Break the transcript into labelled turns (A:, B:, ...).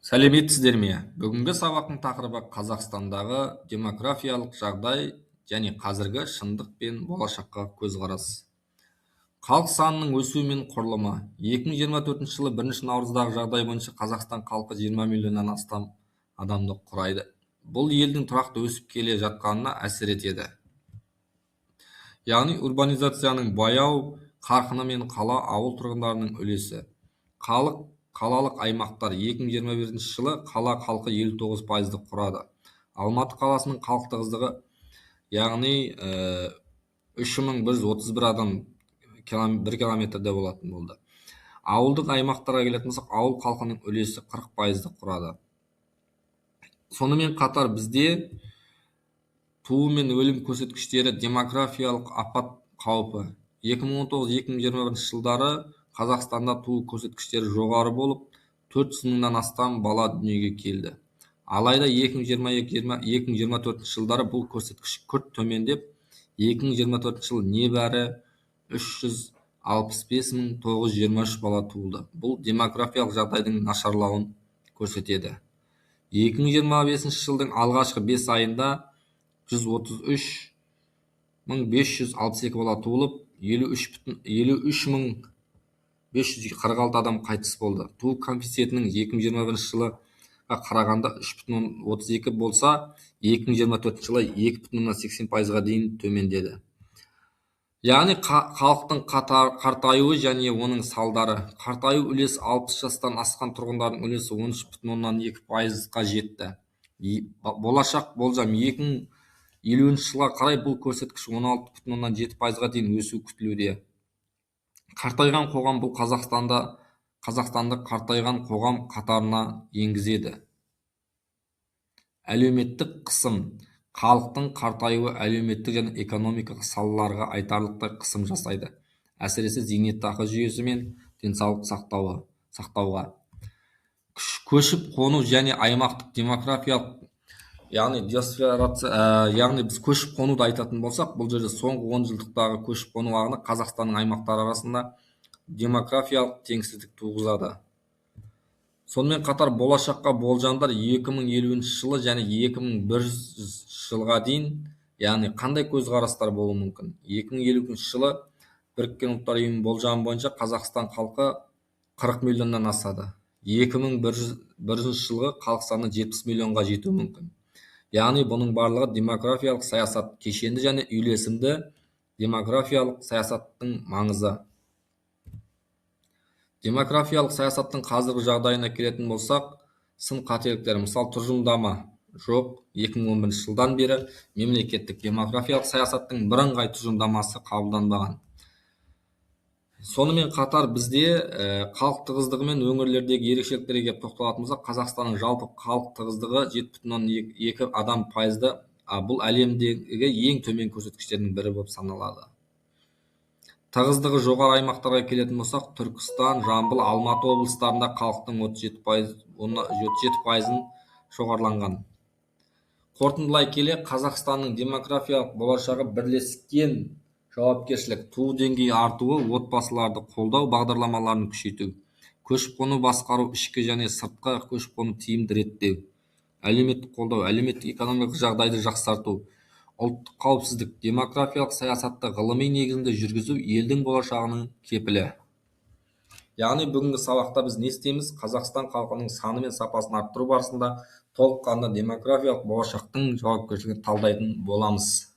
A: Сәлеметсіздер ме? Бүгінгі сабақтың тақырыбы Қазақстандағы демографиялық жағдай және қазіргі шындық пен болашаққа көзқарас. Халық санының өсуі мен құрылымы. 2024 жылы 1 наурыздағы жағдай бойынша Қазақстан халқы 20 миллионнан астам адамды құрайды. Бұл елдің тұрақты өсіп келе жатқанына әсер етеді. Яғни урбанизацияның баяу қарқыны мен қала ауыл тұрғындарының үлесі. Қалалық аймақтар 2021 жылы қала халқы 59%-ды құрады. Алматы қаласының халық тығыздығы яғни 3131 адам 1 километрде болатын болды. Ауылдық аймақтарға келетін болсақ, ауыл халқының үлесі 40%-ды құрады. Сонымен қатар бізде туу мен өлім көрсеткіштері демографиялық апат қаупі. 2019-2021 жылдары Қазақстанда туу көрсеткіштері жоғары болып, 400 мыңнан астам бала дүниеге келді. Алайда 2022-2024 жылдары бұл көрсеткіш күрт төмендеп, 2024 жыл небәрі 365.923 бала туылды. Бұл демографиялық жағдайдың нашарлауын көрсетеді. 2025 жылдың алғашқы 5 айында 133.562 бала туылып, 53.546 адам қайтыс болды. Туу коэффициентінің 2021 жылға қарағанда 3.32 болса, 2024 жылы 2.80%-ға дейін төмендеді. Яғни халықтың қартаюы және оның салдары. Қартаю үлесі 60 жастан асқан тұрғындардың үлесі 13.2%-ға жетті. Болашақ болжам 2050 жылға қарай бұл көрсеткіш 16.7%-ға дейін өсу күтілуде. Қартайған қоғам бұл Қазақстанды қартайған қоғам қатарына енгізеді. Әлеуметтік қысым. Халықтың қартаюы әлеуметтік және экономикалық салаларға айтарлықтай қысым жасайды. Әсіресе зейнетақы жүйесі мен денсаулық сақтауға. Көшіп қону және аймақтық демографиялық, яғни біз көшіп қонуды айтатын болсақ, бұл жерде соңғы 10 жылдықтағы көшіп қону ағыны Қазақстанның аймақтары арасында демографиялық теңсіздік туғызады. Сонымен қатар болашаққа болжамдар 2050 жылы және 2100 жылға дейін, яғни қандай көзқарастар болуы мүмкін? 2050 жылы Біріккен ұлттар ұйымының болжамы бойынша Қазақстан халқы 40 миллионнан асады. 2100 жылғы халық саны 70 миллионға жетуі мүмкін. Яғни бұның барлығы демографиялық саясат, кешенді және үйлесімді демографиялық саясаттың маңызы. Демографиялық саясаттың қазіргі жағдайына келетін болсақ, сын қателіктер, мысалы тұжырымдама жоқ. 2011 жылдан бері мемлекеттік демографиялық саясаттың бірыңғай тұжырымдамасы қабылданбаған. Сонымен қатар бізде халық тығыздығы мен өңірлердегі ерекшеліктерге тоқталатын болсақ, Қазақстанның жалпы халық тығыздығы 7.2 адам пайызды, бұл әлемдегі ең төмен көрсеткіштердің бірі болып саналады. Тығыздығы жоғары аймақтарға келетін болсақ, Түркістан, Жамбыл, Алматы облыстарында халықтың 37%-ын жоғарыланған. Қорытындылай келе, Қазақстанның демографиялық болашағы бірлескен жауапкершілік, туу деңгейі артуы, отбасыларды қолдау бағдарламаларын күшейту, көшіп-қону басқару, ішкі және сыртқы көшіп-қону тиімді реттеу, әлеуметтік қолдау, әлеуметтік экономикалық жағдайды жақсарту, ұлттық қауіпсіздік, демографиялық саясатты ғылыми негізінде жүргізу елдің болашағының кепілі. Яғни бүгінгі сабақта біз не істейміз? Қазақстан халқының саны мен сапасын арттыру барысында толыққанды демографиялық болашақтың жауапкершілігін талдайтын боламыз.